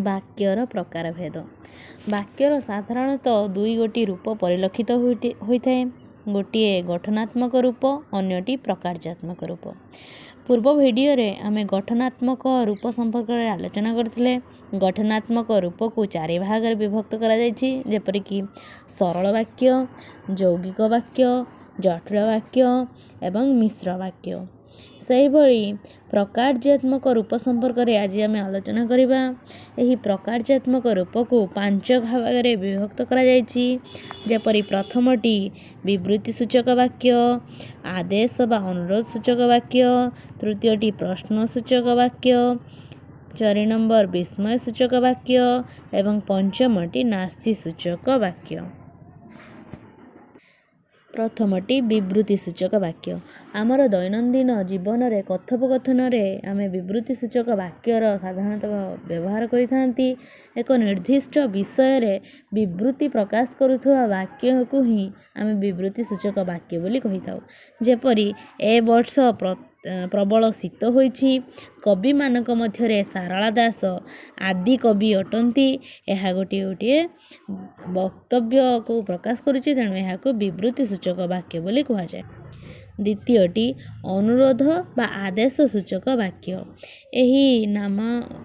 ବାକ୍ୟର ପ୍ରକାରଭେଦ। ବାକ୍ୟର ସାଧାରଣତଃ ଦୁଇ ଗୋଟି ରୂପ ପରିଲକ୍ଷିତ ହୋଇଥାଏ। ଗୋଟିଏ ଗଠନାତ୍ମକ ରୂପ, ଅନ୍ୟଟି ପ୍ରକାର୍ଯ୍ୟାତ୍ମକ ରୂପ। ପୂର୍ବ ଭିଡ଼ିଓରେ ଆମେ ଗଠନାତ୍ମକ ରୂପ ସମ୍ପର୍କରେ ଆଲୋଚନା କରିଥିଲେ। ଗଠନାତ୍ମକ ରୂପକୁ ଚାରି ଭାଗରେ ବିଭକ୍ତ କରାଯାଇଛି, ଯେପରିକି ସରଳ ବାକ୍ୟ, ଯୌଗିକ ବାକ୍ୟ, ଜଟିଳ ବାକ୍ୟ ଏବଂ ମିଶ୍ର ବାକ୍ୟ। ସେହିଭଳି ପ୍ରକାର୍ଯ୍ୟାତ୍ମକ ରୂପ ସମ୍ପର୍କରେ ଆଜି ଆମେ ଆଲୋଚନା କରିବା। ଏହି ପ୍ରକାର୍ଯ୍ୟାତ୍ମକ ରୂପକୁ ପାଞ୍ଚ ଭାଗରେ ବିଭକ୍ତ କରାଯାଇଛି, ଯେପରି ପ୍ରଥମଟି ବିବୃତ୍ତି ସୂଚକ ବାକ୍ୟ, ଆଦେଶ ବା ଅନୁରୋଧ ସୂଚକ ବାକ୍ୟ, ତୃତୀୟଟି ପ୍ରଶ୍ନ ସୂଚକ ବାକ୍ୟ, 4 ନମ୍ବର ବିସ୍ମୟ ସୂଚକ ବାକ୍ୟ ଏବଂ ପଞ୍ଚମଟି ନାସ୍ତି ସୂଚକ ବାକ୍ୟ। ପ୍ରଥମଟି ବିବୃତ୍ତି ସୂଚକ ବାକ୍ୟ। ଆମର ଦୈନନ୍ଦିନ ଜୀବନରେ କଥୋପକଥନରେ ଆମେ ବିବୃତ୍ତି ସୂଚକ ବାକ୍ୟର ସାଧାରଣତଃ ବ୍ୟବହାର କରିଥାନ୍ତି। ଏକ ନିର୍ଦ୍ଦିଷ୍ଟ ବିଷୟରେ ବିବୃତ୍ତି ପ୍ରକାଶ କରୁଥିବା ବାକ୍ୟକୁ ହିଁ ଆମେ ବିବୃତ୍ତି ସୂଚକ ବାକ୍ୟ ବୋଲି କହିଥାଉ। ଯେପରି ଏ ବର୍ଷ ପ୍ରବଳ ଶୀତ ହୋଇଛି। କବିମାନଙ୍କ ମଧ୍ୟରେ ସାରଳା ଦାସ ଆଦି କବି ଅଟନ୍ତି। ଏହା ଗୋଟିଏ ବକ୍ତବ୍ୟକୁ ପ୍ରକାଶ କରୁଛି, ତେଣୁ ଏହାକୁ ବିବୃତ୍ତି ସୂଚକ ବାକ୍ୟ ବୋଲି କୁହାଯାଏ। ଦ୍ୱିତୀୟଟି ଅନୁରୋଧ ବା ଆଦେଶ ସୂଚକ ବାକ୍ୟ। ଏହି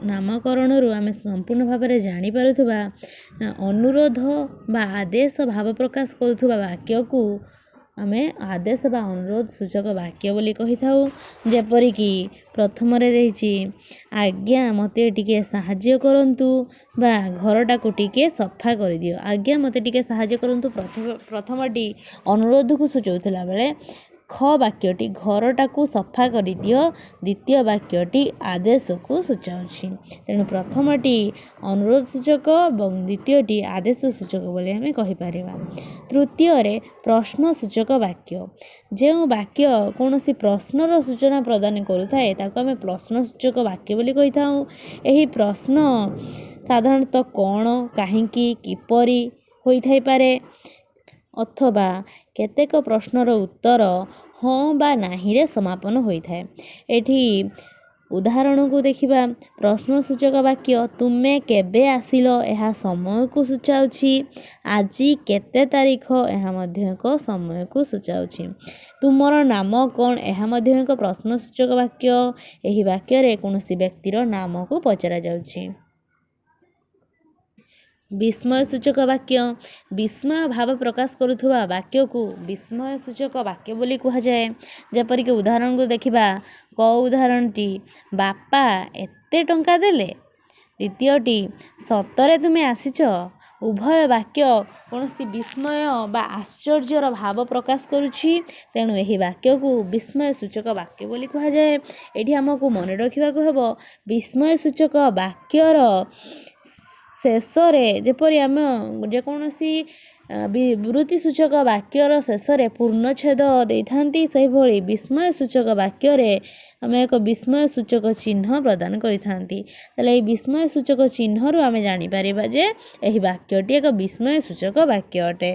ନାମକରଣରୁ ଆମେ ସମ୍ପୂର୍ଣ୍ଣ ଭାବରେ ଜାଣିପାରୁଥିବା ଅନୁରୋଧ ବା ଆଦେଶ ଭାବ ପ୍ରକାଶ କରୁଥିବା ବାକ୍ୟକୁ ଆମେ ଆଦେଶ ବା ଅନୁରୋଧ ସୂଚକ ବାକ୍ୟ ବୋଲି କହିଥାଉ। ଯେପରିକି ପ୍ରଥମରେ ଦେଇଛି, ଆଜ୍ଞା ମୋତେ ଟିକେ ସାହାଯ୍ୟ କରନ୍ତୁ ବା ଘରଟାକୁ ଟିକେ ସଫା କରିଦିଅ। ଆଜ୍ଞା ମୋତେ ଟିକେ ସାହାଯ୍ୟ କରନ୍ତୁ ପ୍ରଥମଟି ଅନୁରୋଧକୁ ସୂଚାଉଥିଲା ବେଳେ ଖ ବାକ୍ୟଟି ଘରଟାକୁ ସଫା କରିଦିଅ ଦ୍ୱିତୀୟ ବାକ୍ୟଟି ଆଦେଶକୁ ସୂଚାଉଛି। ତେଣୁ ପ୍ରଥମଟି ଅନୁରୋଧ ସୂଚକ ଏବଂ ଦ୍ୱିତୀୟଟି ଆଦେଶ ସୂଚକ ବୋଲି ଆମେ କହିପାରିବା। ତୃତୀୟରେ ପ୍ରଶ୍ନ ସୂଚକ ବାକ୍ୟ। ଯେଉଁ ବାକ୍ୟ କୌଣସି ପ୍ରଶ୍ନର ସୂଚନା ପ୍ରଦାନ କରୁଥାଏ ତାକୁ ଆମେ ପ୍ରଶ୍ନ ସୂଚକ ବାକ୍ୟ ବୋଲି କହିଥାଉ। ଏହି ପ୍ରଶ୍ନ ସାଧାରଣତଃ କ'ଣ, କାହିଁକି, କିପରି ହୋଇଥାଇପାରେ ଅଥବା କେତେକ ପ୍ରଶ୍ନର ଉତ୍ତର ହଁ ବା ନାହିଁରେ ସମାପନ ହୋଇଥାଏ। ଏଠି ଉଦାହରଣକୁ ଦେଖିବା। ପ୍ରଶ୍ନ ସୂଚକ ବାକ୍ୟ ତୁମେ କେବେ ଆସିଲ ଏହା ସମୟକୁ ସୂଚାଉଛି। ଆଜି କେତେ ତାରିଖ ଏହା ମଧ୍ୟ ଏକ ସମୟକୁ ସୂଚାଉଛି। ତୁମର ନାମ କ'ଣ ଏହା ମଧ୍ୟ ଏକ ପ୍ରଶ୍ନ ସୂଚକ ବାକ୍ୟ। ଏହି ବାକ୍ୟରେ କୌଣସି ବ୍ୟକ୍ତିର ନାମକୁ ପଚରାଯାଉଛି। ବିସ୍ମୟ ସୂଚକ ବାକ୍ୟ। ବିସ୍ମୟ ଭାବ ପ୍ରକାଶ କରୁଥିବା ବାକ୍ୟକୁ ବିସ୍ମୟ ସୂଚକ ବାକ୍ୟ ବୋଲି କୁହାଯାଏ। ଯେପରିକି ଉଦାହରଣକୁ ଦେଖିବା। କ ଉଦାହରଣଟି ବାପା ଏତେ ଟଙ୍କା ଦେଲେ। ଦ୍ୱିତୀୟଟି ସତରେ ତୁମେ ଆସିଛ। ଉଭୟ ବାକ୍ୟ କୌଣସି ବିସ୍ମୟ ବା ଆଶ୍ଚର୍ଯ୍ୟର ଭାବ ପ୍ରକାଶ କରୁଛି, ତେଣୁ ଏହି ବାକ୍ୟକୁ ବିସ୍ମୟ ସୂଚକ ବାକ୍ୟ ବୋଲି କୁହାଯାଏ। ଏଠି ଆମକୁ ମନେ ରଖିବାକୁ ହେବ, ବିସ୍ମୟ ସୂଚକ ବାକ୍ୟର ଶେଷରେ ଯେପରି ଆମେ ଯେକୌଣସି ବିବୃତ୍ତି ସୂଚକ ବାକ୍ୟର ଶେଷରେ ପୂର୍ଣ୍ଣଚ୍ଛେଦ ଦେଇଥାନ୍ତି, ସେହିଭଳି ବିସ୍ମୟ ସୂଚକ ବାକ୍ୟରେ ଆମେ ଏକ ବିସ୍ମୟ ସୂଚକ ଚିହ୍ନ ପ୍ରଦାନ କରିଥାନ୍ତି। ତାହେଲେ ଏହି ବିସ୍ମୟ ସୂଚକ ଚିହ୍ନରୁ ଆମେ ଜାଣିପାରିବା ଯେ ଏହି ବାକ୍ୟଟି ଏକ ବିସ୍ମୟ ସୂଚକ ବାକ୍ୟ ଅଟେ।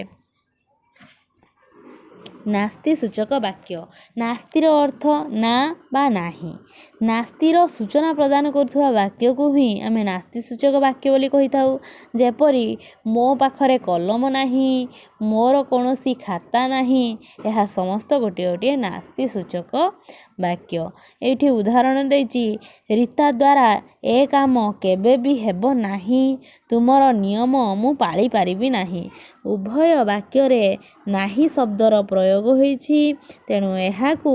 ନାସ୍ତି ସୂଚକ ବାକ୍ୟ। ନାସ୍ତିର ଅର୍ଥ ନା ବା ନାହିଁ। ନାସ୍ତିର ସୂଚନା ପ୍ରଦାନ କରୁଥିବା ବାକ୍ୟକୁ ହିଁ ଆମେ ନାସ୍ତି ସୂଚକ ବାକ୍ୟ ବୋଲି କହିଥାଉ। ଯେପରି ମୋ ପାଖରେ କଲମ ନାହିଁ, ମୋର କୌଣସି ଖାତା ନାହିଁ, ଏହା ସମସ୍ତ ଗୋଟିଏ ନାସ୍ତି ସୂଚକ ବାକ୍ୟ। ଏଇଠି ଉଦାହରଣ ଦେଇଛି, ରୀତା ଦ୍ୱାରା ଏ କାମ କେବେ ବି ହେବ ନାହିଁ। ତୁମର ନିୟମ ମୁଁ ପାଳି ପାରିବି ନାହିଁ। ଉଭୟ ବାକ୍ୟରେ ନାହିଁ ଶବ୍ଦର ପ୍ରୟୋଗ ହୋଇଛି, ତେଣୁ ଏହାକୁ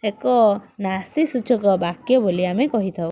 ଏକ ନାସ୍ତି ସୂଚକ ବାକ୍ୟ ବୋଲି ଆମେ କହିଥାଉ।